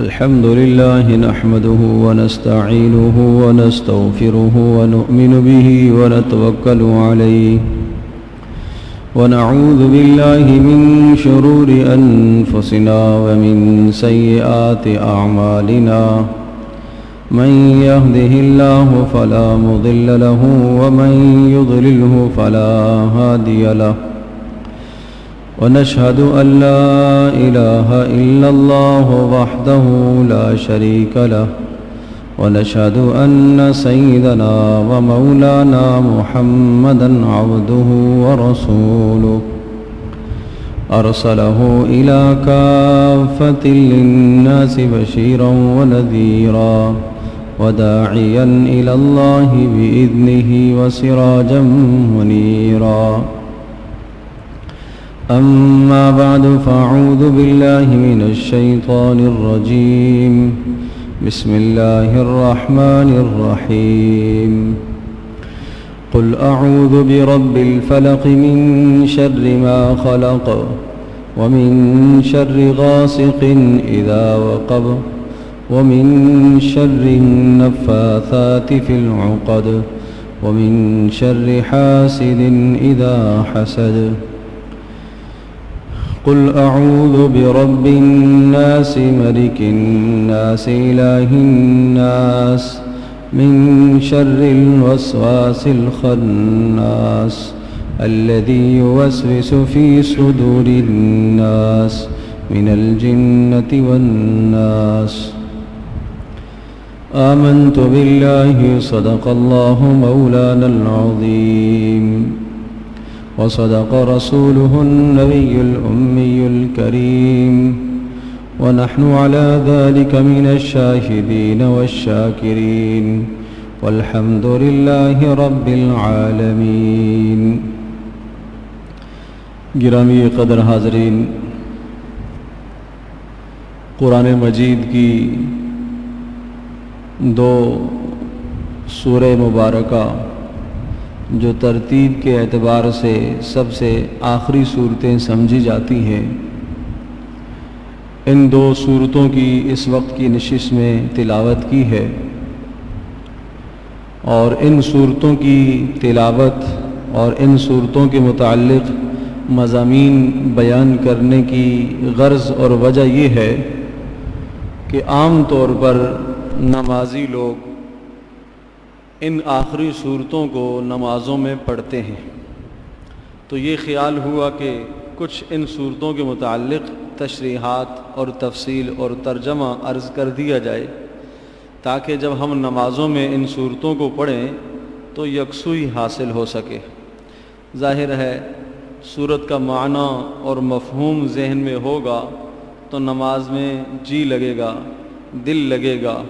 الحمد لله نحمده ونستعينه ونستغفره ونؤمن به ونتوكل عليه ونعوذ بالله من شرور أنفسنا ومن سيئات أعمالنا من يهده الله فلا مضل له ومن يضلله فلا هادي له ونشهد أن لا إله إلا الله وحده لا شريك له ونشهد أن سيدنا ومولانا محمدا عبده ورسوله أرسله إلى كافة للناس بشيرا ونذيرا وداعيا إلى الله بإذنه وسراجا منيرا أما بعد فأعوذ بالله من الشيطان الرجيم بسم الله الرحمن الرحيم قل أعوذ برب الفلق من شر ما خلق ومن شر غاسق إذا وقب ومن شر النفاثات في العقد ومن شر حاسد إذا حسد قل أعوذ برب الناس ملك الناس إله الناس من شر الوسواس الخناس الذي يوسوس في صدور الناس من الجنة والناس آمنت بالله صدق الله مولانا العظيم وصدق رسوله النبي الأمي الكريم ونحن على ذلك من الشاهدين والشاكرين والحمد لله رب العالمين. گرامی قدر حاضرین، قرآن مجید کی دو سورہ مبارکہ جو ترتیب کے اعتبار سے سب سے آخری صورتیں سمجھی جاتی ہیں، ان دو صورتوں کی اس وقت کی نشست میں تلاوت کی ہے، اور ان صورتوں کی تلاوت اور ان صورتوں کے متعلق مضامین بیان کرنے کی غرض اور وجہ یہ ہے کہ عام طور پر نمازی لوگ ان آخری صورتوں کو نمازوں میں پڑھتے ہیں، تو یہ خیال ہوا کہ کچھ ان صورتوں کے متعلق تشریحات اور تفصیل اور ترجمہ عرض کر دیا جائے، تاکہ جب ہم نمازوں میں ان صورتوں کو پڑھیں تو یکسوئی حاصل ہو سکے۔ ظاہر ہے صورت کا معنی اور مفہوم ذہن میں ہوگا تو نماز میں جی لگے گا، دل لگے گا،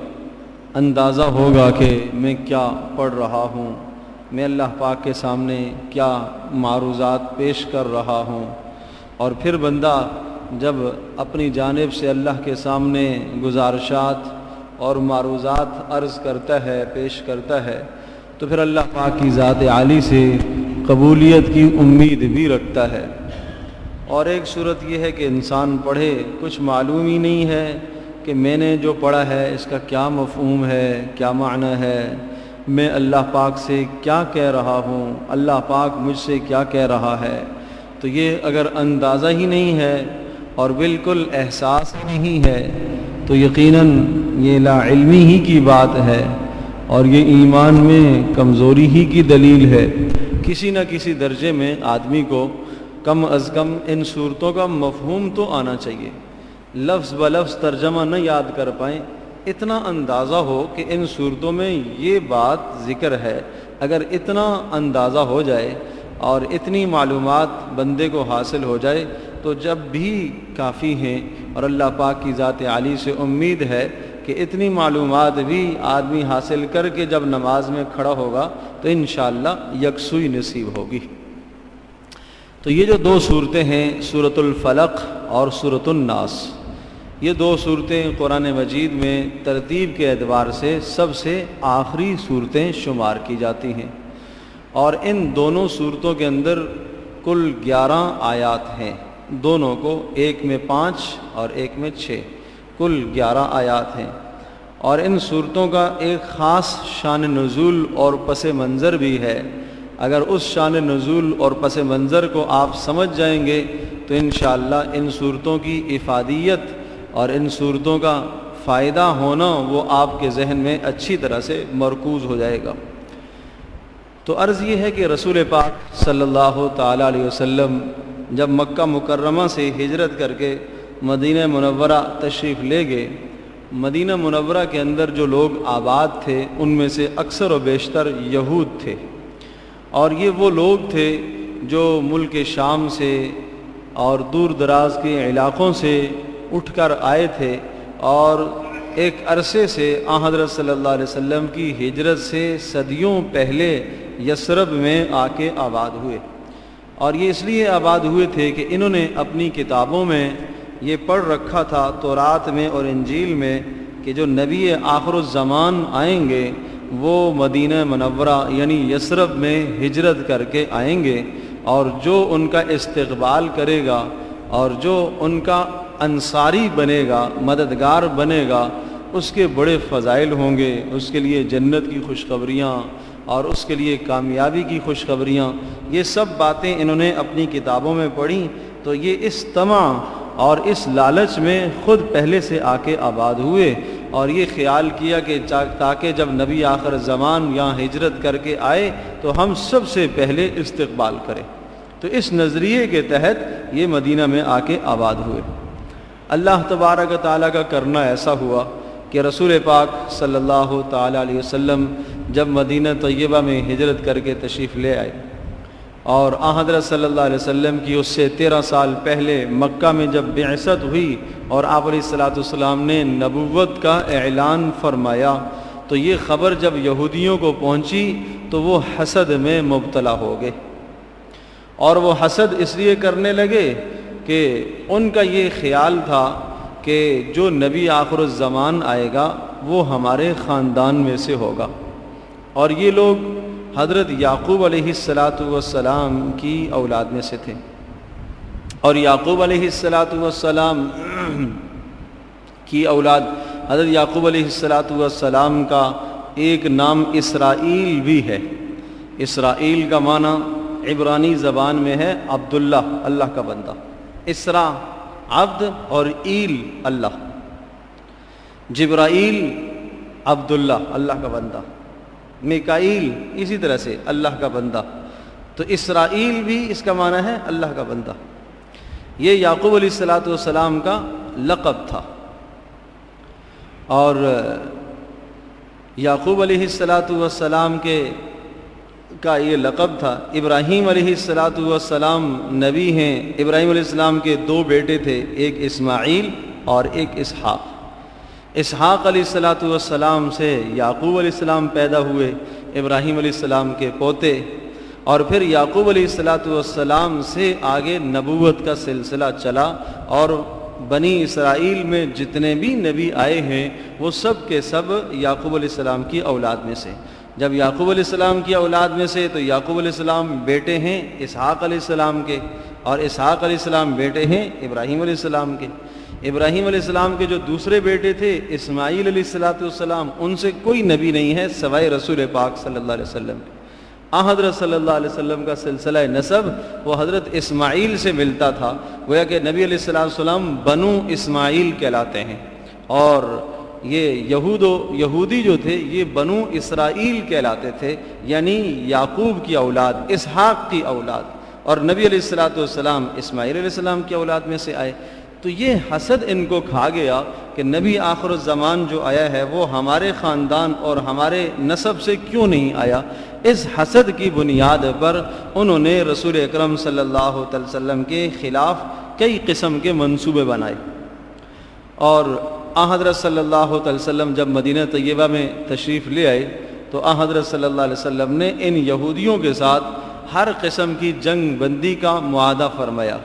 اندازہ ہوگا کہ میں کیا پڑھ رہا ہوں، میں اللہ پاک کے سامنے کیا معروضات پیش کر رہا ہوں۔ اور پھر بندہ جب اپنی جانب سے اللہ کے سامنے گزارشات اور معروضات عرض کرتا ہے، پیش کرتا ہے، تو پھر اللہ پاک کی ذات عالی سے قبولیت کی امید بھی رکھتا ہے۔ اور ایک صورت یہ ہے کہ انسان پڑھے، کچھ معلوم ہی نہیں ہے کہ میں نے جو پڑھا ہے اس کا کیا مفہوم ہے، کیا معنی ہے، میں اللہ پاک سے کیا کہہ رہا ہوں، اللہ پاک مجھ سے کیا کہہ رہا ہے۔ تو یہ اگر اندازہ ہی نہیں ہے اور بالکل احساس ہی نہیں ہے تو یقیناً یہ لا علمی ہی کی بات ہے، اور یہ ایمان میں کمزوری ہی کی دلیل ہے۔ کسی نہ کسی درجے میں آدمی کو کم از کم ان صورتوں کا مفہوم تو آنا چاہیے، لفظ بلفظ ترجمہ نہ یاد کر پائیں، اتنا اندازہ ہو کہ ان صورتوں میں یہ بات ذکر ہے۔ اگر اتنا اندازہ ہو جائے اور اتنی معلومات بندے کو حاصل ہو جائے تو جب بھی کافی ہیں، اور اللہ پاک کی ذات عالی سے امید ہے کہ اتنی معلومات بھی آدمی حاصل کر کے جب نماز میں کھڑا ہوگا تو انشاءاللہ یکسوئی نصیب ہوگی۔ تو یہ جو دو صورتیں ہیں، سورۃ الفلق اور سورۃ الناس، یہ دو صورتیں قرآن مجید میں ترتیب کے اعتبار سے سب سے آخری صورتیں شمار کی جاتی ہیں، اور ان دونوں صورتوں کے اندر کل 11 آیات ہیں، دونوں کو ایک میں 5 اور ایک میں 6، کل 11 آیات ہیں، اور ان صورتوں کا ایک خاص شان نزول اور پس منظر بھی ہے۔ اگر اس شان نزول اور پس منظر کو آپ سمجھ جائیں گے تو انشاءاللہ ان صورتوں کی افادیت اور ان صورتوں کا فائدہ ہونا وہ آپ کے ذہن میں اچھی طرح سے مرکوز ہو جائے گا۔ تو عرض یہ ہے کہ رسول پاک صلی اللہ تعالیٰ علیہ وسلم جب مکہ مکرمہ سے ہجرت کر کے مدینہ منورہ تشریف لے گئے، مدینہ منورہ کے اندر جو لوگ آباد تھے ان میں سے اکثر و بیشتر یہود تھے، اور یہ وہ لوگ تھے جو ملک شام سے اور دور دراز کے علاقوں سے اٹھ کر آئے تھے، اور ایک عرصے سے حضرت صلی اللہ علیہ وسلم کی ہجرت سے صدیوں پہلے یثرب میں آ کے آباد ہوئے۔ اور یہ اس لیے آباد ہوئے تھے کہ انہوں نے اپنی کتابوں میں یہ پڑھ رکھا تھا، تورات میں اور انجیل میں، کہ جو نبی آخر الزمان آئیں گے وہ مدینہ منورہ یعنی یثرب میں ہجرت کر کے آئیں گے، اور جو ان کا استقبال کرے گا اور جو ان کا انصاری بنے گا، مددگار بنے گا، اس کے بڑے فضائل ہوں گے، اس کے لیے جنت کی خوشخبریاں اور اس کے لیے کامیابی کی خوشخبریاں، یہ سب باتیں انہوں نے اپنی کتابوں میں پڑھی۔ تو یہ اس طمع اور اس لالچ میں خود پہلے سے آ کے آباد ہوئے، اور یہ خیال کیا کہ تاکہ جب نبی آخر زمان یہاں ہجرت کر کے آئے تو ہم سب سے پہلے استقبال کریں۔ تو اس نظریے کے تحت یہ مدینہ میں آ کے آباد ہوئے۔ اللہ تبارک و تعالیٰ کا کرنا ایسا ہوا کہ رسول پاک صلی اللہ تعالیٰ علیہ وسلم جب مدینہ طیبہ میں ہجرت کر کے تشریف لے آئے، اور حضرت صلی اللہ علیہ وسلم کی اس سے 13 سال پہلے مکہ میں جب بعثت ہوئی اور آپ علیہ الصلوۃ والسلام نے نبوت کا اعلان فرمایا، تو یہ خبر جب یہودیوں کو پہنچی تو وہ حسد میں مبتلا ہو گئے، اور وہ حسد اس لیے کرنے لگے کہ ان کا یہ خیال تھا کہ جو نبی آخر الزمان آئے گا وہ ہمارے خاندان میں سے ہوگا، اور یہ لوگ حضرت یعقوب علیہ السلام کی اولاد میں سے تھے، اور یعقوب علیہ السلام کی اولاد حضرت یعقوب علیہ السلام کا ایک نام اسرائیل بھی ہے۔ اسرائیل کا معنی عبرانی زبان میں ہے عبداللہ، اللہ کا بندہ۔ اسرا عبد اور ایل اللہ، جبرائیل عبداللہ اللہ کا بندہ، میکائیل اسی طرح سے اللہ کا بندہ، تو اسرائیل بھی اس کا معنی ہے اللہ کا بندہ۔ یہ یعقوب علیہ السلام کا لقب تھا، اور یعقوب علیہ السلام کا یہ لقب تھا۔ ابراہیم علیہ السلام نبی ہیں، ابراہیم علیہ السلام کے 2 بیٹے تھے، ایک اسماعیل اور ایک اسحاق۔ اسحاق علیہ السلام سے یعقوب علیہ السلام پیدا ہوئے، ابراہیم علیہ السلام کے پوتے، اور پھر یعقوب علیہ السلام سے آگے نبوت کا سلسلہ چلا، اور بنی اسرائیل میں جتنے بھی نبی آئے ہیں وہ سب کے سب یعقوب علیہ السلام کی اولاد میں سے۔ جب یعقوب علیہ السلام کی اولاد میں سے تو یعقوب علیہ السلام بیٹے ہیں اسحاق علیہ السلام کے، اور اسحاق علیہ السلام بیٹے ہیں ابراہیم علیہ السلام کے۔ ابراہیم علیہ السلام کے جو دوسرے بیٹے تھے اسماعیل علیہ السلام، ان سے کوئی نبی نہیں ہے سوائے رسول پاک صلی اللہ علیہ وسلم کے۔ حضرت صلی اللہ علیہ وسلم کا سلسلہ نسب وہ حضرت اسماعیل سے ملتا تھا، گویا کہ نبی علیہ السلام بنو اسماعیل کہلاتے ہیں، اور یہ یہودی جو تھے یہ بنو اسرائیل کہلاتے تھے، یعنی یعقوب کی اولاد، اسحاق کی اولاد، اور نبی علیہ السلام اسماعیل علیہ السلام کی اولاد میں سے آئے۔ تو یہ حسد ان کو کھا گیا کہ نبی آخر الزمان جو آیا ہے وہ ہمارے خاندان اور ہمارے نسب سے کیوں نہیں آیا۔ اس حسد کی بنیاد پر انہوں نے رسول اکرم صلی اللہ علیہ وسلم کے خلاف کئی قسم کے منصوبے بنائے، اور حضرت صلی اللہ علیہ وسلم جب مدینہ طیبہ میں تشریف لے آئے تو حضرت صلی اللہ علیہ وسلم نے ان یہودیوں کے ساتھ ہر قسم کی جنگ بندی کا معاہدہ فرمایا۔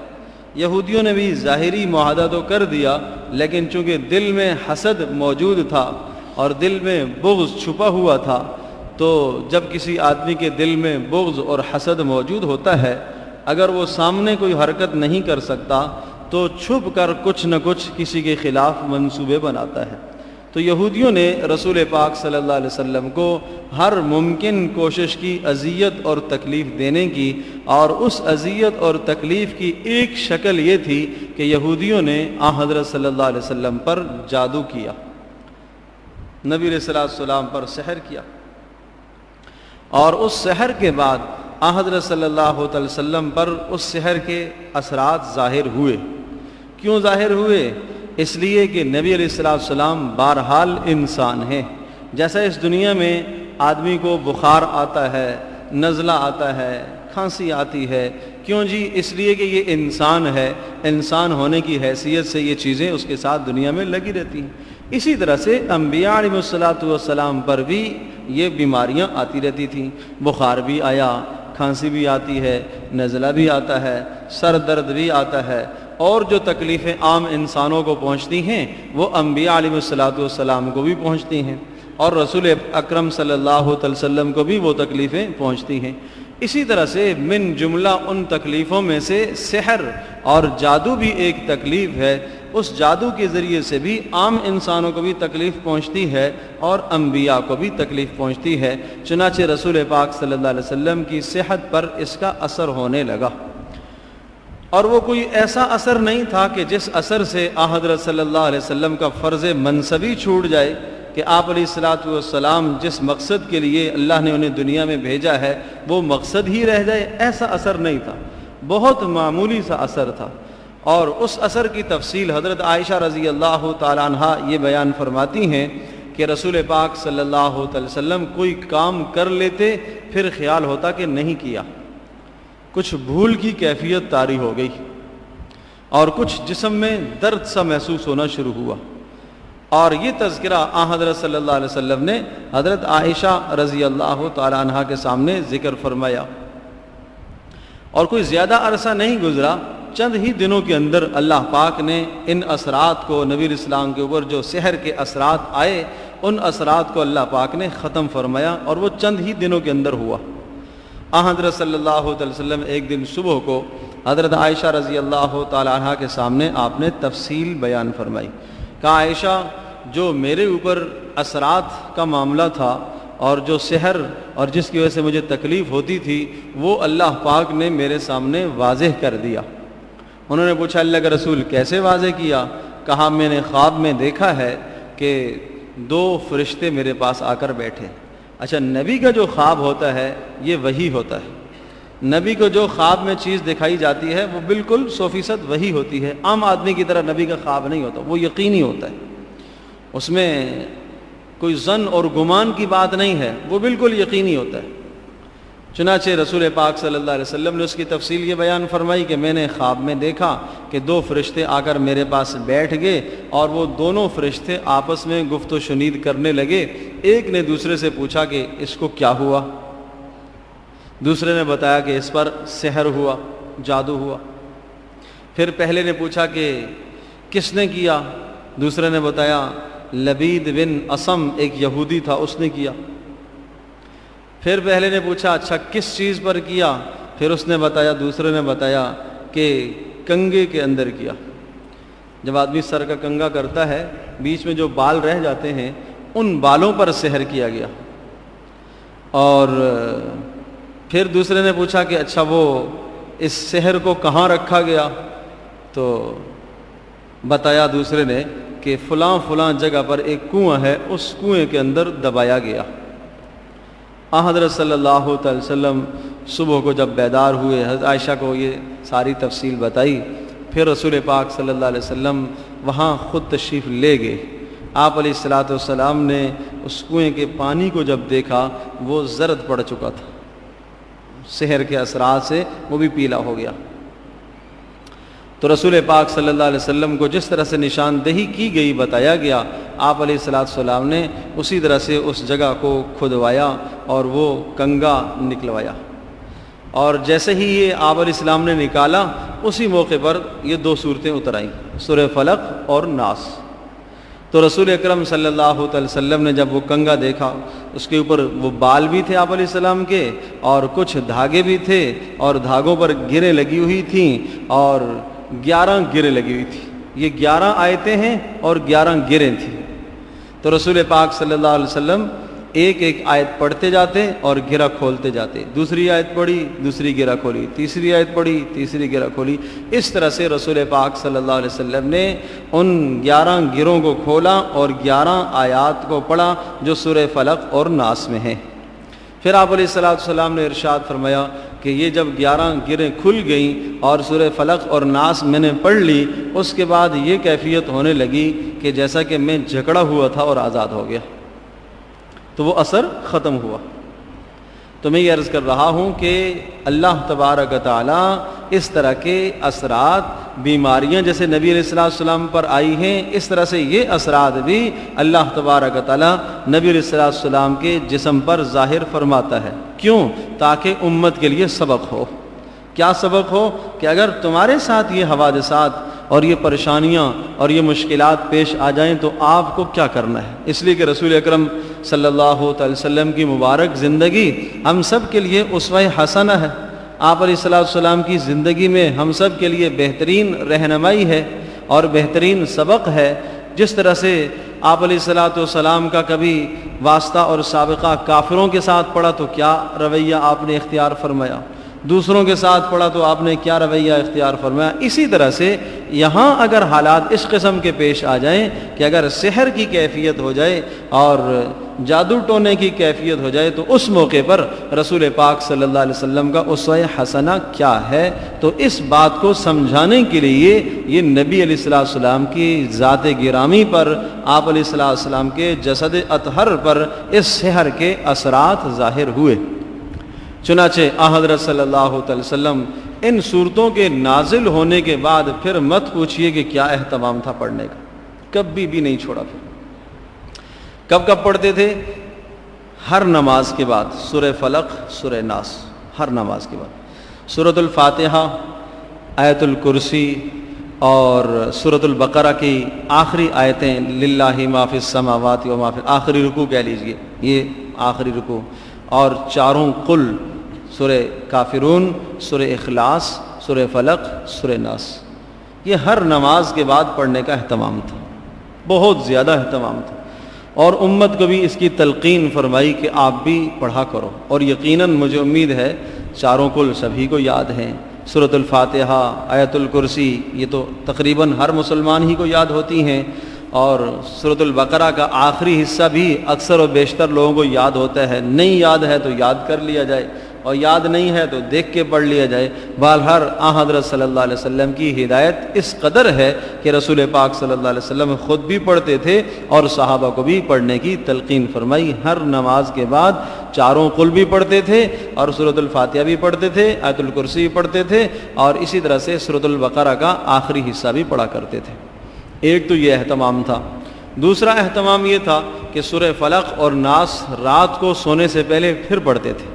یہودیوں نے بھی ظاہری معاہدہ تو کر دیا، لیکن چونکہ دل میں حسد موجود تھا اور دل میں بغض چھپا ہوا تھا، تو جب کسی آدمی کے دل میں بغض اور حسد موجود ہوتا ہے، اگر وہ سامنے کوئی حرکت نہیں کر سکتا تو چھپ کر کچھ نہ کچھ کسی کے خلاف منصوبے بناتا ہے۔ تو یہودیوں نے رسول پاک صلی اللہ علیہ وسلم کو ہر ممکن کوشش کی اذیت اور تکلیف دینے کی، اور اس اذیت اور تکلیف کی ایک شکل یہ تھی کہ یہودیوں نے حضرت صلی اللہ علیہ وسلم پر جادو کیا، نبی علیہ السلام پر سحر کیا، اور اس سحر کے بعد حضرت صلی اللہ علیہ وسلم پر اس سحر کے اثرات ظاہر ہوئے۔ کیوں ظاہر ہوئے؟ اس لیے کہ نبی علیہ السلام بہرحال انسان ہیں۔ جیسا اس دنیا میں آدمی کو بخار آتا ہے، نزلہ آتا ہے، کھانسی آتی ہے، کیوں جی؟ اس لیے کہ یہ انسان ہے، انسان ہونے کی حیثیت سے یہ چیزیں اس کے ساتھ دنیا میں لگی رہتی ہیں۔ اسی طرح سے انبیاء علیہ السلام پر بھی یہ بیماریاں آتی رہتی تھیں، بخار بھی آیا، کھانسی بھی آتی ہے، نزلہ بھی آتا ہے، سر درد بھی آتا ہے، اور جو تکلیفیں عام انسانوں کو پہنچتی ہیں وہ انبیاء علیہ السلام کو بھی پہنچتی ہیں، اور رسول اکرم صلی اللہ علیہ وسلم کو بھی وہ تکلیفیں پہنچتی ہیں۔ اسی طرح سے من جملہ ان تکلیفوں میں سے سحر اور جادو بھی ایک تکلیف ہے۔ اس جادو کے ذریعے سے بھی عام انسانوں کو بھی تکلیف پہنچتی ہے اور انبیاء کو بھی تکلیف پہنچتی ہے۔ چنانچہ رسول پاک صلی اللہ علیہ وسلم کی صحت پر اس کا اثر ہونے لگا، اور وہ کوئی ایسا اثر نہیں تھا کہ جس اثر سے حضرت صلی اللہ علیہ وسلم کا فرض منصبی چھوٹ جائے، کہ آپ علیہ السلام جس مقصد کے لیے اللہ نے انہیں دنیا میں بھیجا ہے وہ مقصد ہی رہ جائے، ایسا اثر نہیں تھا، بہت معمولی سا اثر تھا۔ اور اس اثر کی تفصیل حضرت عائشہ رضی اللہ تعالیٰ عنہا یہ بیان فرماتی ہیں کہ رسول پاک صلی اللہ علیہ وسلم کوئی کام کر لیتے، پھر خیال ہوتا کہ نہیں کیا، کچھ بھول کی کیفیت طاری ہو گئی، اور کچھ جسم میں درد سا محسوس ہونا شروع ہوا۔ اور یہ تذکرہ حضرت صلی اللہ علیہ وسلم نے حضرت عائشہ رضی اللہ تعالیٰ عنہا کے سامنے ذکر فرمایا، اور کوئی زیادہ عرصہ نہیں گزرا، چند ہی دنوں کے اندر اللہ پاک نے ان اثرات کو، نبی علیہ السلام کے اوپر جو سحر کے اثرات آئے ان اثرات کو اللہ پاک نے ختم فرمایا، اور وہ چند ہی دنوں کے اندر ہوا۔ حضرت صلی اللہ علیہ وسلم ایک دن صبح کو حضرت عائشہ رضی اللہ تعالیٰ عنہا کے سامنے آپ نے تفصیل بیان فرمائی، کہا عائشہ جو میرے اوپر اثرات کا معاملہ تھا اور جو سحر اور جس کی وجہ سے مجھے تکلیف ہوتی تھی وہ اللہ پاک نے میرے سامنے واضح کر دیا۔ انہوں نے پوچھا اللہ کے رسول کیسے واضح کیا؟ کہا میں نے خواب میں دیکھا ہے کہ دو فرشتے میرے پاس آ کر بیٹھے۔ اچھا، نبی کا جو خواب ہوتا ہے یہ وحی ہوتا ہے، نبی کو جو خواب میں چیز دکھائی جاتی ہے وہ بالکل 100% وحی ہوتی ہے، عام آدمی کی طرح نبی کا خواب نہیں ہوتا، وہ یقینی ہوتا ہے، اس میں کوئی ظن اور گمان کی بات نہیں ہے، وہ بالکل یقینی ہوتا ہے۔ چنانچہ رسول پاک صلی اللہ علیہ وسلم نے اس کی تفصیل یہ بیان فرمائی کہ میں نے خواب میں دیکھا کہ دو فرشتے آ کر میرے پاس بیٹھ گئے، اور وہ دونوں فرشتے آپس میں گفت و شنید کرنے لگے۔ ایک نے دوسرے سے پوچھا کہ اس کو کیا ہوا، دوسرے نے بتایا کہ اس پر سحر ہوا، جادو ہوا۔ پھر پہلے نے پوچھا کہ کس نے کیا، دوسرے نے بتایا لبید بن اسم ایک یہودی تھا اس نے کیا۔ پھر پہلے نے پوچھا اچھا کس چیز پر کیا، پھر اس نے بتایا، دوسرے نے بتایا کہ کنگے کے اندر کیا۔ جب آدمی سر کا کنگا کرتا ہے بیچ میں جو بال رہ جاتے ہیں ان بالوں پر سحر کیا گیا۔ اور پھر دوسرے نے پوچھا کہ اچھا وہ اس سحر کو کہاں رکھا گیا، تو بتایا دوسرے نے کہ فلاں فلاں جگہ پر ایک کنواں ہے، اس کنویں کے اندر دبایا گیا۔ حضرت صلی اللہ علیہ وسلم صبح کو جب بیدار ہوئے، حضرت عائشہ کو یہ ساری تفصیل بتائی، پھر رسول پاک صلی اللہ علیہ وسلم وہاں خود تشریف لے گئے۔ آپ علیہ السلام نے اس کنویں کے پانی کو جب دیکھا وہ زرد پڑ چکا تھا، سحر کے اثرات سے وہ بھی پیلا ہو گیا۔ تو رسول پاک صلی اللہ علیہ وسلم کو جس طرح سے نشاندہی کی گئی، بتایا گیا، آپ علیہ السلام نے اسی طرح سے اس جگہ کو کھدوایا اور وہ کنگا نکلوایا، اور جیسے ہی یہ آپ علیہ السلام نے نکالا اسی موقع پر یہ دو صورتیں اتر آئیں، سورہ فلق اور ناس۔ تو رسول اکرم صلی اللہ علیہ وسلم نے جب وہ کنگا دیکھا، اس کے اوپر وہ بال بھی تھے آپ علیہ السلام کے، اور کچھ دھاگے بھی تھے، اور دھاگوں پر گریں لگی ہوئی تھیں، اور 11 گریں لگی ہوئی تھی. یہ 11 آیتیں ہیں اور 11 گریں تھیں. تو رسول پاک صلی اللہ علیہ وسلم ایک ایک آیت پڑھتے جاتے اور گرہ کھولتے جاتے. دوسری آیت پڑھی, دوسری گرہ کھولی, تیسری آیت پڑھی, تیسری گرہ کھولی. اس طرح سے رسول پاک صلی اللہ علیہ وسلم نے ان 11 گروں کو کھولا اور 11 آیات کو پڑھا جو سورہ فلق اور ناس میں ہیں. پھر آپ علیہ السلام نے ارشاد فرمایا کہ یہ جب 11 گریں کھل گئیں اور سورہ فلق اور ناس میں نے پڑھ لی, اس کے بعد یہ کیفیت ہونے لگی کہ جیسا کہ میں جکڑا ہوا تھا اور آزاد ہو گیا. تو وہ اثر ختم ہوا. تو میں یہ عرض کر رہا ہوں کہ اللہ تبارک و تعالیٰ اس طرح کے اثرات, بیماریاں جیسے نبی علیہ السلام پر آئی ہیں, اس طرح سے یہ اثرات بھی اللہ تبارک و تعالیٰ نبی علیہ السلام کے جسم پر ظاہر فرماتا ہے. کیوں؟ تاکہ امت کے لیے سبق ہو. کیا سبق ہو؟ کہ اگر تمہارے ساتھ یہ حوادثات اور یہ پریشانیاں اور یہ مشکلات پیش آ جائیں تو آپ کو کیا کرنا ہے. اس لیے کہ رسول اکرم صلی اللہ علیہ وسلم کی مبارک زندگی ہم سب کے لیے اسوہ حسنہ ہے. آپ علیہ السلام کی زندگی میں ہم سب کے لیے بہترین رہنمائی ہے اور بہترین سبق ہے. جس طرح سے آپ علیہ السلام کا کبھی واسطہ اور سابقہ کافروں کے ساتھ پڑا تو کیا رویہ آپ نے اختیار فرمایا, دوسروں کے ساتھ پڑھا تو آپ نے کیا رویہ اختیار فرمایا. اسی طرح سے یہاں اگر حالات اس قسم کے پیش آ جائیں کہ اگر سحر کی کیفیت ہو جائے اور جادو ٹونے کی کیفیت ہو جائے تو اس موقع پر رسول پاک صلی اللہ علیہ وسلم کا اسوہ حسنہ کیا ہے. تو اس بات کو سمجھانے کے لیے یہ نبی علیہ السلام کی ذات گرامی پر, آپ علیہ السلام کے جسد اطہر پر اس سحر کے اثرات ظاہر ہوئے. چنانچہ حضرت صلی اللہ علیہ وسلم ان صورتوں کے نازل ہونے کے بعد پھر مت پوچھئے کہ کیا اہتمام تھا پڑھنے کا, کبھی بھی نہیں چھوڑا. پھر کب کب پڑھتے تھے؟ ہر نماز کے بعد سورہ فلق, سورہ ناس, ہر نماز کے بعد. سورۃ الفاتحہ, آیت الکرسی اور سورۃ البقرہ کی آخری آیتیں, للہ ما فی السماوات و ما فی, آخری رکوع کہہ لیجئے, یہ آخری رکوع, اور چاروں قل, سورہ کافرون, سورہ اخلاص, سورہ فلق, سورہ ناس. یہ ہر نماز کے بعد پڑھنے کا اہتمام تھا, بہت زیادہ اہتمام تھا. اور امت کو بھی اس کی تلقین فرمائی کہ آپ بھی پڑھا کرو. اور یقیناً مجھے امید ہے چاروں قل سبھی کو یاد ہیں, سورۃ الفاتحہ, آیت الکرسی, یہ تو تقریباً ہر مسلمان ہی کو یاد ہوتی ہیں. اور سورۃ البقرہ کا آخری حصہ بھی اکثر و بیشتر لوگوں کو یاد ہوتا ہے. نہیں یاد ہے تو یاد کر لیا جائے, اور یاد نہیں ہے تو دیکھ کے پڑھ لیا جائے. بہرحال حضرت صلی اللہ علیہ وسلم کی ہدایت اس قدر ہے کہ رسول پاک صلی اللہ علیہ وسلم خود بھی پڑھتے تھے اور صحابہ کو بھی پڑھنے کی تلقین فرمائی. ہر نماز کے بعد چاروں قل بھی پڑھتے تھے اور سورۃ الفاتحہ بھی پڑھتے تھے, آیت الکرسی بھی پڑھتے تھے, اور اسی طرح سے سورۃ البقرہ کا آخری حصہ بھی پڑھا کرتے تھے. ایک تو یہ اہتمام تھا. دوسرا اہتمام یہ تھا کہ سورہ فلق اور ناس رات کو سونے سے پہلے پھر پڑھتے تھے,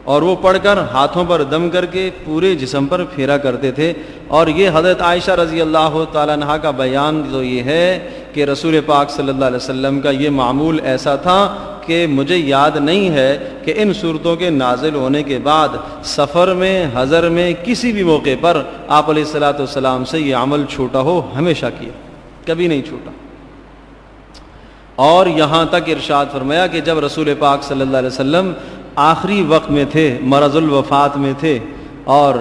اور وہ پڑھ کر ہاتھوں پر دم کر کے پورے جسم پر پھیرا کرتے تھے. اور یہ حضرت عائشہ رضی اللہ تعالیٰ عنہا کا بیان تو یہ ہے کہ رسول پاک صلی اللہ علیہ وسلم کا یہ معمول ایسا تھا کہ مجھے یاد نہیں ہے کہ ان صورتوں کے نازل ہونے کے بعد سفر میں, حضر میں, کسی بھی موقع پر آپ علیہ السلام سے یہ عمل چھوٹا ہو. ہمیشہ کیا, کبھی نہیں چھوٹا. اور یہاں تک ارشاد فرمایا کہ جب رسول پاک صلی اللہ علیہ وسلم آخری وقت میں تھے, مرض الوفات میں تھے, اور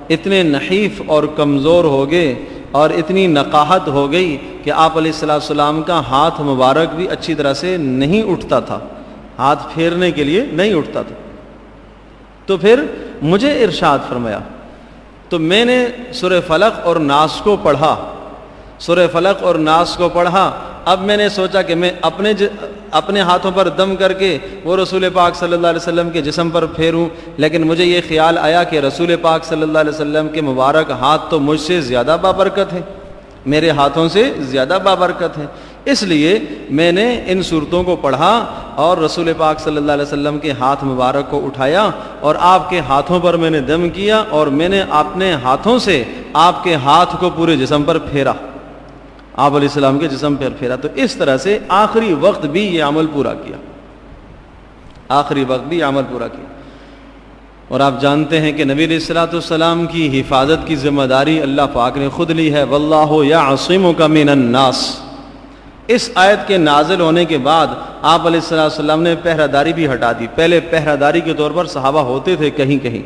اتنے نحیف اور کمزور ہو گئے اور اتنی نقاہت ہو گئی کہ آپ علیہ السلام کا ہاتھ مبارک بھی اچھی طرح سے نہیں اٹھتا تھا, ہاتھ پھیرنے کے لیے نہیں اٹھتا تھا. تو پھر مجھے ارشاد فرمایا, تو میں نے سورہ فلق اور ناس کو پڑھا, سورہ فلق اور ناس کو پڑھا. اب میں نے سوچا کہ میں اپنے ہاتھوں پر دم کر کے وہ رسول پاک صلی اللہ علیہ وسلم کے جسم پر پھیروں, لیکن مجھے یہ خیال آیا کہ رسول پاک صلی اللہ علیہ وسلم کے مبارک ہاتھ تو مجھ سے زیادہ بابرکت ہیں, میرے ہاتھوں سے زیادہ بابرکت ہیں. اس لیے میں نے ان صورتوں کو پڑھا اور رسول پاک صلی اللہ علیہ وسلم کے ہاتھ مبارک کو اٹھایا اور آپ کے ہاتھوں پر میں نے دم کیا, اور میں نے اپنے ہاتھوں سے آپ کے ہاتھ کو پورے جسم پر پھیرا, آپ علیہ السلام کے جسم پر پھیرا. تو اس طرح سے آخری وقت بھی یہ عمل پورا کیا, آخری وقت بھی عمل پورا کیا. اور آپ جانتے ہیں کہ نبی علیہ الصلوۃ والسلام کی حفاظت کی ذمہ داری اللہ پاک نے خود لی ہے، واللہ یعصمک من الناس۔ اس آیت کے نازل ہونے کے بعد آپ علیہ الصلوۃ والسلام نے پہرہ داری بھی ہٹا دی۔ پہلے پہرہ داری کے طور پر صحابہ ہوتے تھے کہیں کہیں،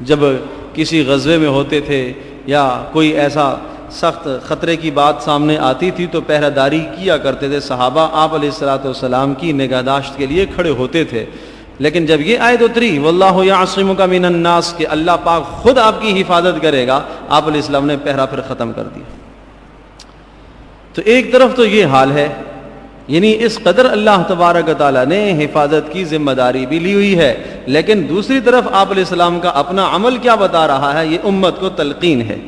جب کسی غزوے میں ہوتے تھے یا کوئی ایسا سخت خطرے کی بات سامنے آتی تھی تو پہرہ داری کیا کرتے تھے صحابہ، آپ علیہ الصلوۃ والسلام کی نگہداشت کے لیے کھڑے ہوتے تھے۔ لیکن جب یہ آیت اتری واللہ یعصمک من الناس کہ اللہ پاک خود آپ کی حفاظت کرے گا، آپ علیہ السلام نے پہرہ پھر ختم کر دیا۔ تو ایک طرف تو یہ حال ہے، یعنی اس قدر اللہ تبارک و تعالیٰ نے حفاظت کی ذمہ داری بھی لی ہوئی ہے، لیکن دوسری طرف آپ علیہ السلام کا اپنا عمل کیا بتا رہا ہے؟ یہ امت کو تلقین ہے،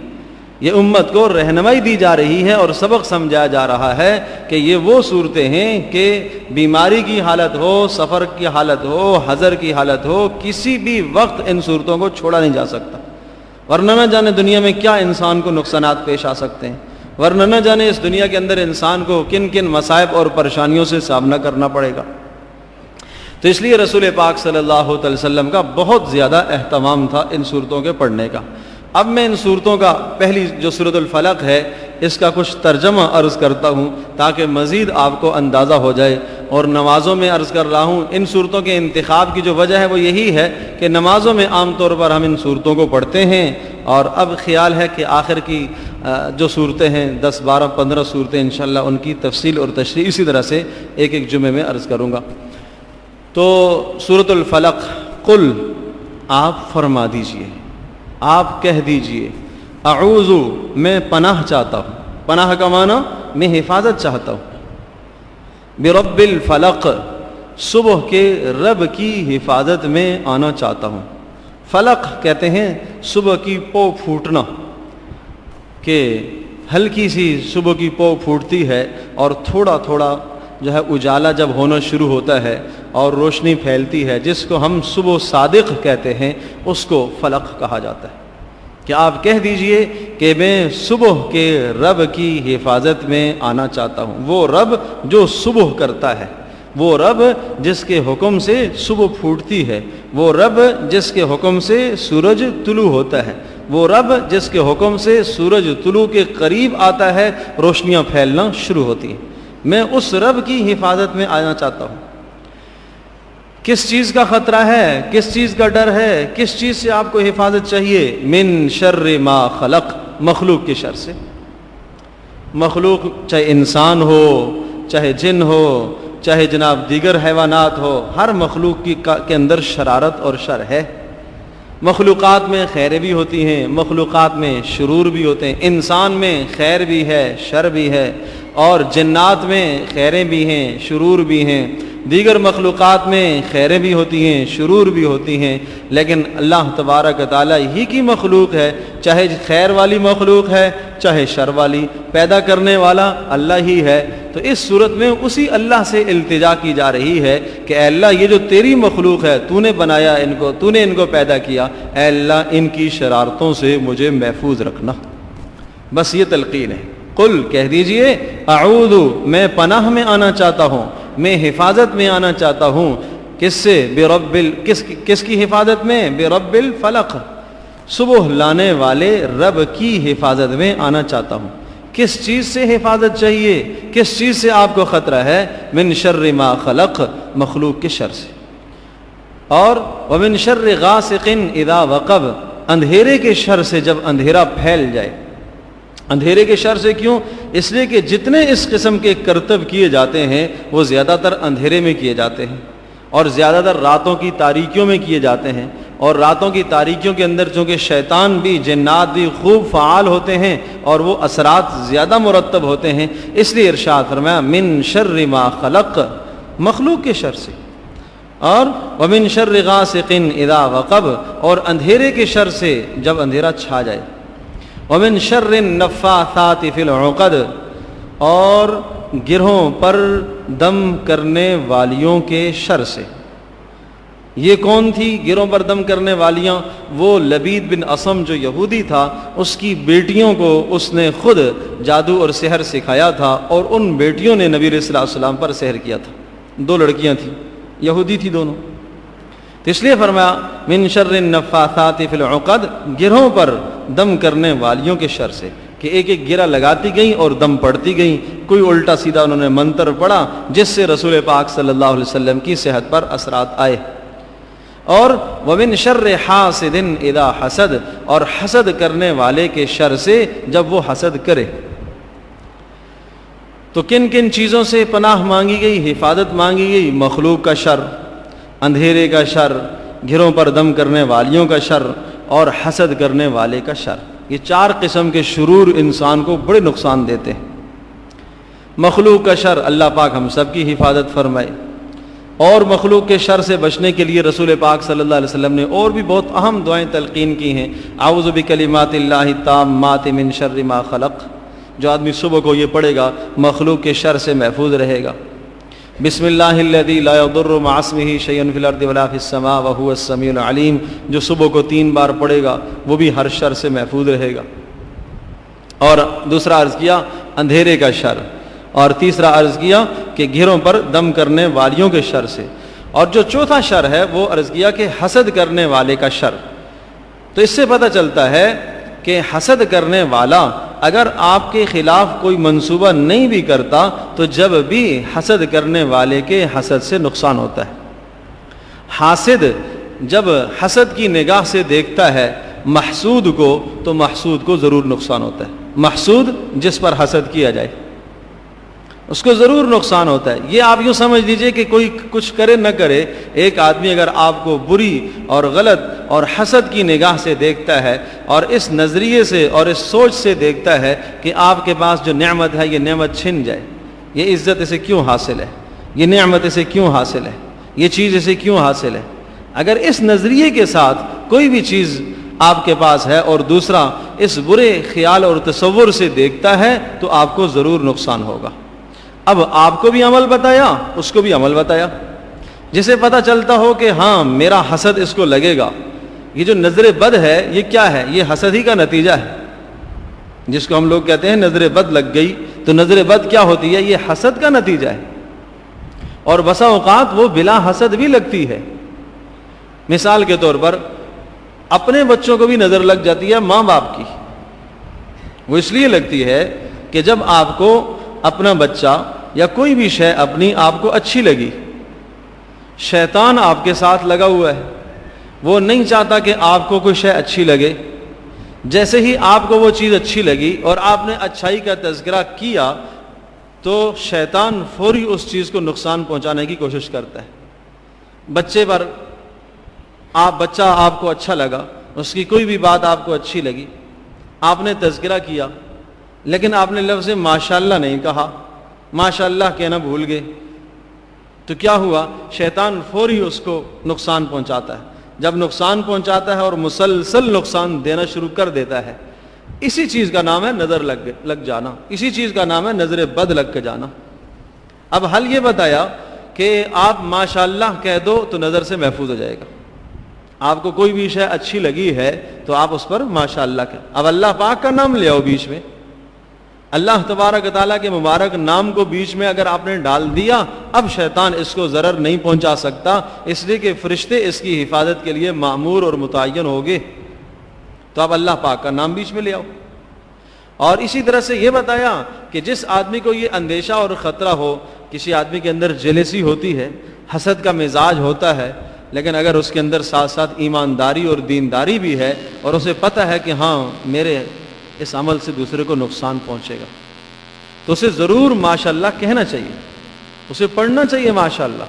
یہ امت کو رہنمائی دی جا رہی ہے اور سبق سمجھایا جا رہا ہے کہ یہ وہ صورتیں ہیں کہ بیماری کی حالت ہو، سفر کی حالت ہو، حضر کی حالت ہو، کسی بھی وقت ان صورتوں کو چھوڑا نہیں جا سکتا، ورنہ نہ جانے دنیا میں کیا انسان کو نقصانات پیش آ سکتے ہیں، ورنہ نہ جانے اس دنیا کے اندر انسان کو کن کن مصائب اور پریشانیوں سے سامنا کرنا پڑے گا۔ تو اس لیے رسول پاک صلی اللہ علیہ وسلم کا بہت زیادہ اہتمام تھا ان صورتوں کے پڑھنے کا۔ اب میں ان صورتوں کا پہلی جو سورۃ الفلق ہے اس کا کچھ ترجمہ عرض کرتا ہوں تاکہ مزید آپ کو اندازہ ہو جائے، اور نمازوں میں عرض کر رہا ہوں ان صورتوں کے انتخاب کی جو وجہ ہے وہ یہی ہے کہ نمازوں میں عام طور پر ہم ان صورتوں کو پڑھتے ہیں، اور اب خیال ہے کہ آخر کی جو صورتیں ہیں 10 12 15 صورتیں انشاءاللہ ان کی تفصیل اور تشریح اسی طرح سے ایک ایک جمعے میں عرض کروں گا۔ تو سورۃ الفلق، قل آپ فرما دیجئے، آپ کہہ دیجئے، اعوذ میں پناہ چاہتا ہوں، پناہ کا معنی میں حفاظت چاہتا ہوں، برب الفلق صبح کے رب کی حفاظت میں آنا چاہتا ہوں۔ فلق کہتے ہیں صبح کی پو پھوٹنا، کہ ہلکی سی صبح کی پو پھوٹتی ہے اور تھوڑا تھوڑا جو ہے اجالا جب ہونا شروع ہوتا ہے اور روشنی پھیلتی ہے، جس کو ہم صبح صادق کہتے ہیں، اس کو فلق کہا جاتا ہے۔ کہ آپ کہہ دیجئے کہ میں صبح کے رب کی حفاظت میں آنا چاہتا ہوں، وہ رب جو صبح کرتا ہے، وہ رب جس کے حکم سے صبح پھوٹتی ہے، وہ رب جس کے حکم سے سورج طلوع ہوتا ہے، وہ رب جس کے حکم سے سورج طلوع کے قریب آتا ہے، روشنیاں پھیلنا شروع ہوتی ہیں۔ میں اس رب کی حفاظت میں آنا چاہتا ہوں۔ کس چیز کا خطرہ ہے، کس چیز کا ڈر ہے، کس چیز سے آپ کو حفاظت چاہیے؟ من شر ما خلق، مخلوق کے شر سے۔ مخلوق چاہے انسان ہو، چاہے جن ہو، چاہے جناب دیگر حیوانات ہو، ہر مخلوق کے اندر شرارت اور شر ہے۔ مخلوقات میں خیر بھی ہوتی ہیں، مخلوقات میں شرور بھی ہوتے ہیں، انسان میں خیر بھی ہے، شر بھی ہے، اور جنات میں خیریں بھی ہیں، شرور بھی ہیں، دیگر مخلوقات میں خیریں بھی ہوتی ہیں، شرور بھی ہوتی ہیں، لیکن اللہ تبارک و تعالیٰ ہی کی مخلوق ہے، چاہے خیر والی مخلوق ہے چاہے شر والی، پیدا کرنے والا اللہ ہی ہے۔ تو اس صورت میں اسی اللہ سے التجا کی جا رہی ہے کہ اے اللہ یہ جو تیری مخلوق ہے، تو نے بنایا ان کو، تو نے ان کو پیدا کیا، اے اللہ ان کی شرارتوں سے مجھے محفوظ رکھنا۔ بس یہ تلقین ہے۔ قل کہہ دیجئے اعوذ میں پناہ میں آنا چاہتا ہوں، میں حفاظت میں آنا چاہتا ہوں، کس سے؟ کس کی حفاظت میں؟ برب الفلق، صبح لانے والے رب کی حفاظت میں آنا چاہتا ہوں۔ کس چیز سے حفاظت چاہیے، کس چیز سے آپ کو خطرہ ہے؟ من شر ما خلق، مخلوق کے شر سے، اور ومن شر غاسق اذا وقب، اندھیرے کے شر سے جب اندھیرا پھیل جائے۔ اندھیرے کے شر سے کیوں؟ اس لیے کہ جتنے اس قسم کے کرتب کیے جاتے ہیں وہ زیادہ تر اندھیرے میں کیے جاتے ہیں، اور زیادہ تر راتوں کی تاریکیوں میں کیے جاتے ہیں، اور راتوں کی تاریکیوں کے اندر چونکہ شیطان بھی جنات بھی خوب فعال ہوتے ہیں اور وہ اثرات زیادہ مرتب ہوتے ہیں، اس لیے ارشاد فرمایا من شر ما خلق، مخلوق کے شر سے، اور ومن شر غاسق اذا وقب، اور اندھیرے کے شر سے جب اندھیرا چھا جائے، ومن شر النفاثات فی العقد، اور گرہوں پر دم کرنے والیوں کے شر سے۔ یہ کون تھی گرہوں پر دم کرنے والیاں؟ وہ لبید بن اسم جو یہودی تھا، اس کی بیٹیوں کو اس نے خود جادو اور سحر سکھایا تھا، اور ان بیٹیوں نے نبی صلی اللہ علیہ وسلم پر سحر کیا تھا۔ 2 لڑکیاں تھیں، یہودی تھی دونوں۔ تو اس لیے فرمایا من شر النفاثات فی العقد، گرہوں پر دم کرنے والیوں کے شر سے، کہ ایک ایک گرہ لگاتی گئیں اور دم پڑتی گئیں، کوئی الٹا سیدھا انہوں نے منتر پڑھا جس سے رسول پاک صلی اللہ علیہ وسلم کی صحت پر اثرات آئے۔ اور ومن شر حاسد اذا حسد، اور حسد کرنے والے کے شر سے جب وہ حسد کرے۔ تو کن کن چیزوں سے پناہ مانگی گئی، حفاظت مانگی گئی؟ مخلوق کا شر، اندھیرے کا شر، گھروں پر دم کرنے والیوں کا شر، اور حسد کرنے والے کا شر۔ یہ چار قسم کے شرور انسان کو بڑے نقصان دیتے ہیں۔ مخلوق کا شر، اللہ پاک ہم سب کی حفاظت فرمائے۔ اور مخلوق کے شر سے بچنے کے لیے رسول پاک صلی اللہ علیہ وسلم نے اور بھی بہت اہم دعائیں تلقین کی ہیں۔ اعوذ بکلمات اللہ التامات من شر ما خلق، جو آدمی صبح کو یہ پڑھے گا مخلوق کے شر سے محفوظ رہے گا۔ بسم اللہ الذی لا یضر مع اسمہ شیء فی الارض ولا فی السماء وہو السمیع العلیم، جو صبح کو 3 بار پڑھے گا وہ بھی ہر شر سے محفوظ رہے گا۔ اور دوسرا عرض کیا اندھیرے کا شر، اور تیسرا عرض کیا کہ گھروں پر دم کرنے والیوں کے شر سے، اور جو چوتھا شر ہے وہ عرض کیا کہ حسد کرنے والے کا شر۔ تو اس سے پتہ چلتا ہے کہ حسد کرنے والا اگر آپ کے خلاف کوئی منصوبہ نہیں بھی کرتا تو جب بھی حسد کرنے والے کے حسد سے نقصان ہوتا ہے۔ حاسد جب حسد کی نگاہ سے دیکھتا ہے محسود کو تو محسود کو ضرور نقصان ہوتا ہے۔ محسود جس پر حسد کیا جائے اس کو ضرور نقصان ہوتا ہے۔ یہ آپ یوں سمجھ لیجئے کہ کوئی کچھ کرے نہ کرے، ایک آدمی اگر آپ کو بری اور غلط اور حسد کی نگاہ سے دیکھتا ہے اور اس نظریے سے اور اس سوچ سے دیکھتا ہے کہ آپ کے پاس جو نعمت ہے یہ نعمت چھن جائے، یہ عزت اسے کیوں حاصل ہے، یہ نعمت اسے کیوں حاصل ہے، یہ چیز اسے کیوں حاصل ہے، اگر اس نظریے کے ساتھ کوئی بھی چیز آپ کے پاس ہے اور دوسرا اس برے خیال اور تصور سے دیکھتا ہے تو آپ کو ضرور نقصان ہوگا۔ اب آپ کو بھی عمل بتایا، اس کو بھی عمل بتایا، جسے پتہ چلتا ہو کہ ہاں میرا حسد اس کو لگے گا، یہ جو نظر بد ہے یہ کیا ہے، یہ حسد ہی کا نتیجہ ہے، جس کو ہم لوگ کہتے ہیں نظر بد لگ گئی، تو نظر بد کیا ہوتی ہے، یہ حسد کا نتیجہ ہے، اور بسا اوقات وہ بلا حسد بھی لگتی ہے۔ مثال کے طور پر اپنے بچوں کو بھی نظر لگ جاتی ہے ماں باپ کی، وہ اس لیے لگتی ہے کہ جب آپ کو اپنا بچہ یا کوئی بھی شے اپنی آپ کو اچھی لگی، شیطان آپ کے ساتھ لگا ہوا ہے، وہ نہیں چاہتا کہ آپ کو کوئی شے اچھی لگے۔ جیسے ہی آپ کو وہ چیز اچھی لگی اور آپ نے اچھائی کا تذکرہ کیا تو شیطان فوری اس چیز کو نقصان پہنچانے کی کوشش کرتا ہے۔ بچے پر بچہ آپ کو اچھا لگا، اس کی کوئی بھی بات آپ کو اچھی لگی، آپ نے تذکرہ کیا لیکن آپ نے لفظ ماشاءاللہ نہیں کہا، ماشاءاللہ کہنا بھول گئے، تو کیا ہوا، شیطان فوری اس کو نقصان پہنچاتا ہے۔ جب نقصان پہنچاتا ہے اور مسلسل نقصان دینا شروع کر دیتا ہے، اسی چیز کا نام ہے نظر لگ جانا، اسی چیز کا نام ہے نظر بد لگ کے جانا۔ اب حل یہ بتایا کہ آپ ماشاءاللہ کہہ دو تو نظر سے محفوظ ہو جائے گا۔ آپ کو کوئی بھی شے اچھی لگی ہے تو آپ اس پر ماشاءاللہ کہیں۔ اب اللہ پاک کا نام لے آؤ بیچ میں، اللہ تبارک تعالیٰ کے مبارک نام کو بیچ میں اگر آپ نے ڈال دیا، اب شیطان اس کو ضرر نہیں پہنچا سکتا، اس لیے کہ فرشتے اس کی حفاظت کے لیے مأمور اور متعین ہوگے۔ تو اب اللہ پاک کا نام بیچ میں لے آؤ۔ اور اسی طرح سے یہ بتایا کہ جس آدمی کو یہ اندیشہ اور خطرہ ہو، کسی آدمی کے اندر جیلسی ہوتی ہے، حسد کا مزاج ہوتا ہے، لیکن اگر اس کے اندر ساتھ ساتھ ایمانداری اور دینداری بھی ہے اور اسے پتہ ہے کہ ہاں میرے اس عمل سے دوسرے کو نقصان پہنچے گا، تو اسے ضرور ماشاءاللہ کہنا چاہیے، اسے پڑھنا چاہیے ماشاءاللہ،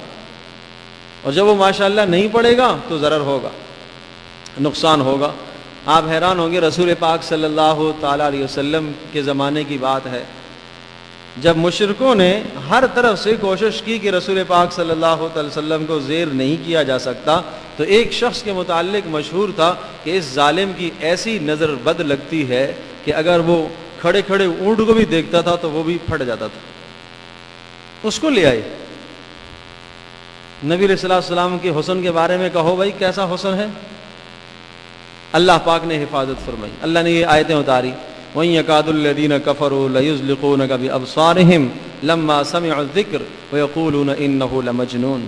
اور جب وہ ماشاءاللہ نہیں پڑھے گا تو ضرر ہوگا، نقصان ہوگا۔ آپ حیران ہوں گے، رسول پاک صلی اللہ تعالیٰ علیہ وسلم کے زمانے کی بات ہے، جب مشرکوں نے ہر طرف سے کوشش کی کہ رسول پاک صلی اللہ علیہ وسلم کو زیر نہیں کیا جا سکتا، تو ایک شخص کے متعلق مشہور تھا کہ اس ظالم کی ایسی نظر بد لگتی ہے کہ اگر وہ کھڑے کھڑے اونٹ کو بھی دیکھتا تھا تو وہ بھی پھٹ جاتا تھا۔ اس کو لے آئے، نبی علیہ السلام کے حسن کے بارے میں کہو بھائی کیسا حسن ہے، اللہ پاک نے حفاظت فرمائی، اللہ نے یہ آیتیں اتاری، وَإِن يَكَادُ الَّذِينَ كَفَرُوا لَيُزْلِقُونَكَ بِأَبْصَارِهِمْ لَمَّا سَمِعُوا الذِّكْرَ وَيَقُولُونَ إِنَّهُ لَمَجْنُونٌ۔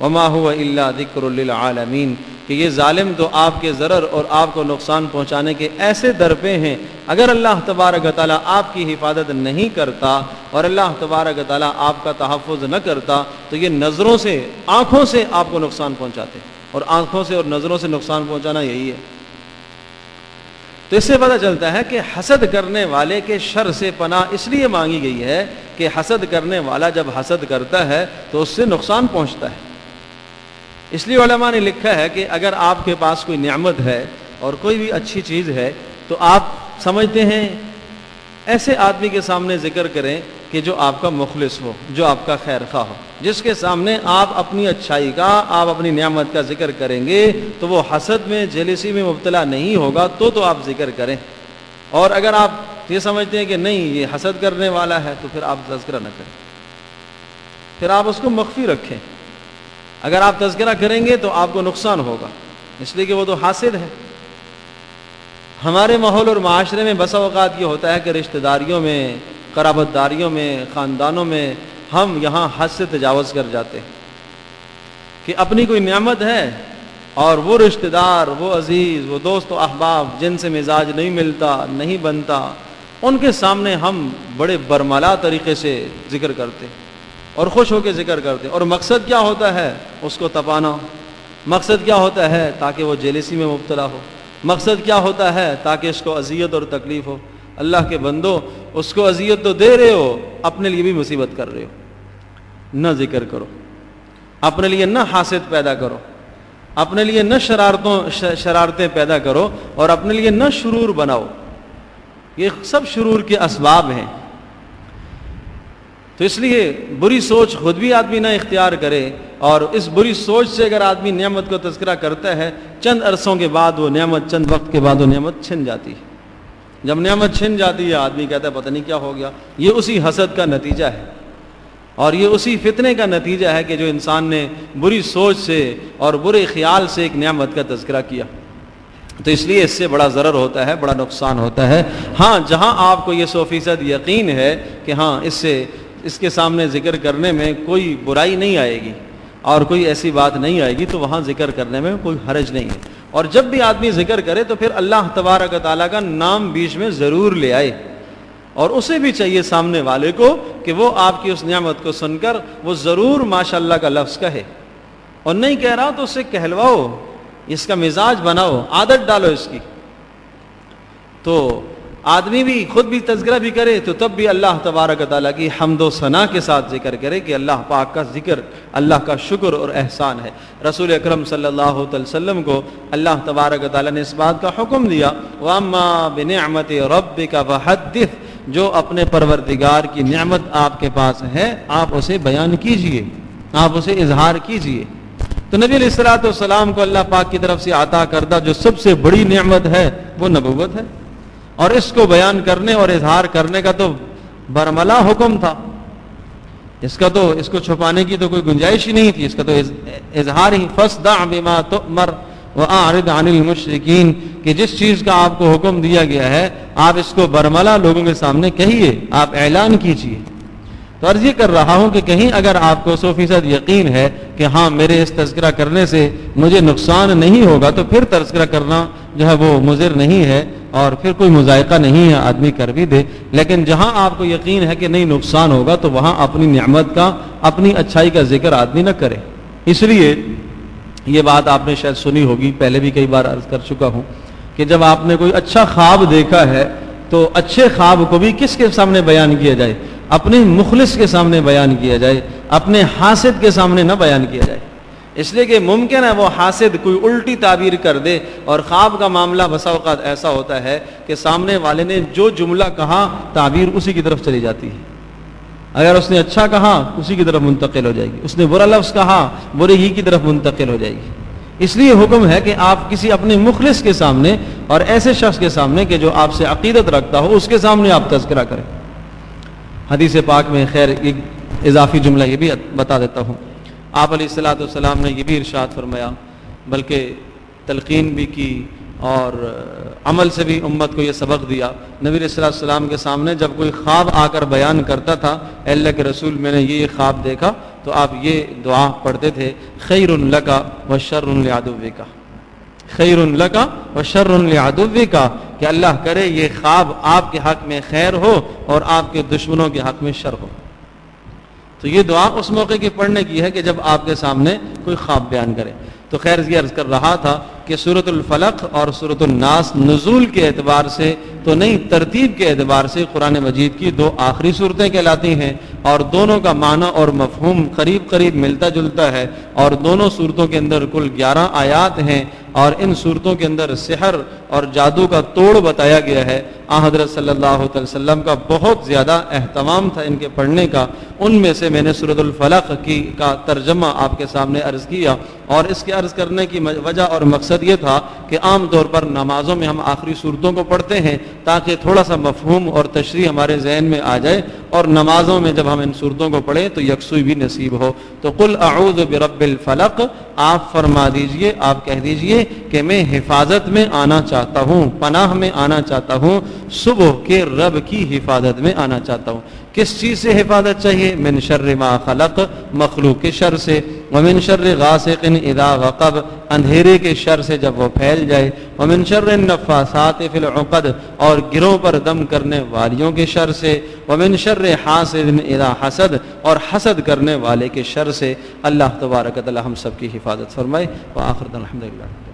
وما هو الا ذکر للعالمین، کہ یہ ظالم تو آپ کے ضرر اور آپ کو نقصان پہنچانے کے ایسے در پہ ہیں، اگر اللہ تبارک و تعالیٰ آپ کی حفاظت نہیں کرتا اور اللہ تبارک و تعالیٰ آپ کا تحفظ نہ کرتا تو یہ نظروں سے، آنکھوں سے آپ کو نقصان پہنچاتے، اور آنکھوں سے اور نظروں سے نقصان پہنچانا یہی ہے۔ تو اس سے پتہ چلتا ہے کہ حسد کرنے والے کے شر سے پناہ اس لیے مانگی گئی ہے کہ حسد کرنے والا جب حسد کرتا ہے تو اس سے نقصان پہنچتا ہے۔ اس لیے علماء نے لکھا ہے کہ اگر آپ کے پاس کوئی نعمت ہے اور کوئی بھی اچھی چیز ہے تو آپ سمجھتے ہیں ایسے آدمی کے سامنے ذکر کریں کہ جو آپ کا مخلص ہو، جو آپ کا خیر خواہ ہو، جس کے سامنے آپ اپنی اچھائی کا، آپ اپنی نعمت کا ذکر کریں گے تو وہ حسد میں، جیلسی میں مبتلا نہیں ہوگا، تو آپ ذکر کریں۔ اور اگر آپ یہ سمجھتے ہیں کہ نہیں یہ حسد کرنے والا ہے تو پھر آپ تذکرہ نہ کریں، پھر آپ اس کو مخفی رکھیں۔ اگر آپ تذکرہ کریں گے تو آپ کو نقصان ہوگا، اس لیے کہ وہ تو حاسد ہے۔ ہمارے ماحول اور معاشرے میں بسا اوقات یہ ہوتا ہے کہ رشتہ داریوں میں، قرابت داریوں میں، خاندانوں میں ہم یہاں حد سے تجاوز کر جاتے ہیں کہ اپنی کوئی نعمت ہے اور وہ رشتہ دار، وہ عزیز، وہ دوست و احباب جن سے مزاج نہیں ملتا، نہیں بنتا، ان کے سامنے ہم بڑے برملا طریقے سے ذکر کرتے اور خوش ہو کے ذکر کرتے، اور مقصد کیا ہوتا ہے؟ اس کو تپانا۔ مقصد کیا ہوتا ہے؟ تاکہ وہ جیلسی میں مبتلا ہو۔ مقصد کیا ہوتا ہے؟ تاکہ اس کو اذیت اور تکلیف ہو۔ اللہ کے بندو، اس کو اذیت تو دے رہے ہو، اپنے لیے بھی مصیبت کر رہے ہو۔ نہ ذکر کرو، اپنے لیے نہ حاسد پیدا کرو، اپنے لیے نہ شرارتیں پیدا کرو، اور اپنے لیے نہ شرور بناؤ۔ یہ سب شرور کے اسباب ہیں۔ تو اس لیے بری سوچ خود بھی آدمی نہ اختیار کرے، اور اس بری سوچ سے اگر آدمی نعمت کو تذکرہ کرتا ہے، چند عرصوں کے بعد وہ نعمت، چند وقت کے بعد وہ نعمت چھن جاتی ہے۔ جب نعمت چھن جاتی ہے آدمی کہتا ہے پتہ نہیں کیا ہو گیا۔ یہ اسی حسد کا نتیجہ ہے، اور یہ اسی فتنے کا نتیجہ ہے کہ جو انسان نے بری سوچ سے اور برے خیال سے ایک نعمت کا تذکرہ کیا۔ تو اس لیے اس سے بڑا ضرر ہوتا ہے، بڑا نقصان ہوتا ہے۔ ہاں، جہاں آپ کو یہ 100% یقین ہے کہ ہاں اس کے سامنے ذکر کرنے میں کوئی برائی نہیں آئے گی اور کوئی ایسی بات نہیں آئے گی، تو وہاں ذکر کرنے میں کوئی حرج نہیں ہے۔ اور جب بھی آدمی ذکر کرے تو پھر اللہ تبارک و تعالیٰ کا نام بیچ میں ضرور لے آئے، اور اسے بھی چاہیے سامنے والے کو کہ وہ آپ کی اس نعمت کو سن کر وہ ضرور ماشاءاللہ کا لفظ کہے، اور نہیں کہہ رہا تو اسے کہلواؤ، اس کا مزاج بناؤ، عادت ڈالو اس کی۔ تو آدمی بھی خود بھی تذکرہ بھی کرے تو تب بھی اللہ تبارک و تعالیٰ کی حمد و ثنا کے ساتھ ذکر کرے کہ اللہ پاک کا ذکر اللہ کا شکر اور احسان ہے۔ رسول اکرم صلی اللہ علیہ وسلم کو اللہ تبارک و تعالیٰ نے اس بات کا حکم دیا، وَأَمَّا بِنِعْمَتِ رَبِّكَ فَحَدِّثْ، جو اپنے پروردگار کی نعمت آپ کے پاس ہے آپ اسے بیان کیجئے، آپ اسے اظہار کیجئے۔ تو نبی علیہ الصلوۃ والسلام کو اللہ پاک کی طرف سے عطا کردہ جو سب سے بڑی نعمت ہے وہ نبوت ہے، اور اس کو بیان کرنے اور اظہار کرنے کا تو برملا حکم تھا۔ اس کو چھپانے کی تو کوئی گنجائش ہی نہیں تھی، اس کا تو اظہار ہی، فَاصْدَعْ بِمَا تُؤْمَرْ وَأَعْرِضْ عَنِ الْمُشْرِكِينَ، کہ جس چیز کا آپ کو حکم دیا گیا ہے آپ اس کو برملا لوگوں کے سامنے کہیے، آپ اعلان کیجئے۔ تو عرض یہ کر رہا ہوں کہ کہیں اگر آپ کو 100% یقین ہے کہ ہاں میرے اس تذکرہ کرنے سے مجھے نقصان نہیں ہوگا، تو پھر تذکرہ کرنا جو ہے وہ مضر نہیں ہے، اور پھر کوئی مذائقہ نہیں ہے، آدمی کر بھی دے۔ لیکن جہاں آپ کو یقین ہے کہ نہیں نقصان ہوگا تو وہاں اپنی نعمت کا، اپنی اچھائی کا ذکر آدمی نہ کرے۔ اس لیے یہ بات آپ نے شاید سنی ہوگی، پہلے بھی کئی بار عرض کر چکا ہوں کہ جب آپ نے کوئی اچھا خواب دیکھا ہے تو اچھے خواب کو بھی کس کے سامنے بیان کیا جائے؟ اپنے مخلص کے سامنے بیان کیا جائے، اپنے حاسد کے سامنے نہ بیان کیا جائے۔ اس لیے کہ ممکن ہے وہ حاسد کوئی الٹی تعبیر کر دے، اور خواب کا معاملہ بسا اوقات ایسا ہوتا ہے کہ سامنے والے نے جو جملہ کہا تعبیر اسی کی طرف چلی جاتی ہے۔ اگر اس نے اچھا کہا اسی کی طرف منتقل ہو جائے گی، اس نے برا لفظ کہا برے ہی کی طرف منتقل ہو جائے گی۔ اس لیے حکم ہے کہ آپ کسی اپنے مخلص کے سامنے اور ایسے شخص کے سامنے کہ جو آپ سے عقیدت رکھتا ہو اس کے سامنے آپ تذکرہ کریں۔ حدیث پاک میں خیر ایک اضافی جملہ یہ بھی بتا دیتا ہوں، آپ علیہ الصلوۃ والسلام نے یہ بھی ارشاد فرمایا، بلکہ تلقین بھی کی اور عمل سے بھی امت کو یہ سبق دیا۔ نبی علیہ الصلوۃ والسلام کے سامنے جب کوئی خواب آ کر بیان کرتا تھا، اے اللہ کے رسول میں نے یہ خواب دیکھا، تو آپ یہ دعا پڑھتے تھے، خیر لک و شر لعدوک، خیر لک و شر لعدوک، کہ اللہ کرے یہ خواب آپ کے حق میں خیر ہو اور آپ کے دشمنوں کے حق میں شر ہو۔ تو یہ دعا اس موقع کی پڑھنے کی ہے کہ جب آپ کے سامنے کوئی خواب بیان کرے۔ تو خیر یہ عرض کر رہا تھا کہ سورۃ الفلق اور سورۃ الناس نزول کے اعتبار سے تو نہیں، ترتیب کے اعتبار سے قرآن مجید کی دو آخری صورتیں کہلاتی ہیں، اور دونوں کا معنی اور مفہوم قریب قریب ملتا جلتا ہے، اور دونوں صورتوں کے اندر کل 11 آیات ہیں، اور ان صورتوں کے اندر سحر اور جادو کا توڑ بتایا گیا ہے۔ حضرت صلی اللہ علیہ وسلم کا بہت زیادہ اہتمام تھا ان کے پڑھنے کا۔ ان میں سے میں نے سورۃ الفلق کا ترجمہ آپ کے سامنے عرض کیا، اور اس کے عرض کرنے کی وجہ اور مقصد یہ تھا کہ عام طور پر نمازوں میں ہم آخری صورتوں کو پڑھتے ہیں تاکہ تھوڑا سا مفہوم اور تشریح ہمارے ذہن میں آ جائے، اور نمازوں میں جب ہم ان صورتوں کو پڑھیں تو یکسوئی بھی نصیب ہو۔ تو قل اعوذ برب الفلق، آپ فرما دیجئے، آپ کہہ دیجئے کہ میں حفاظت میں آنا چاہتا ہوں، پناہ میں آنا چاہتا ہوں، صبح کے رب کی حفاظت میں آنا چاہتا ہوں۔ کس چیز سے حفاظت چاہیے؟ من شر ما خلق، مخلوق کے شر سے، ومن شر غاسق اذا وقب، اندھیرے کے شر سے جب وہ پھیل جائے، ومن شر النفاثات فی العقد، اور گروہ پر دم کرنے والیوں کے شر سے، ومن شر حاسد اذا حسد، اور حسد کرنے والے کے شر سے۔ اللہ تبارک و تعالی ہم سب کی حفاظت فرمائے۔ وآخر دعوانا الحمدللہ۔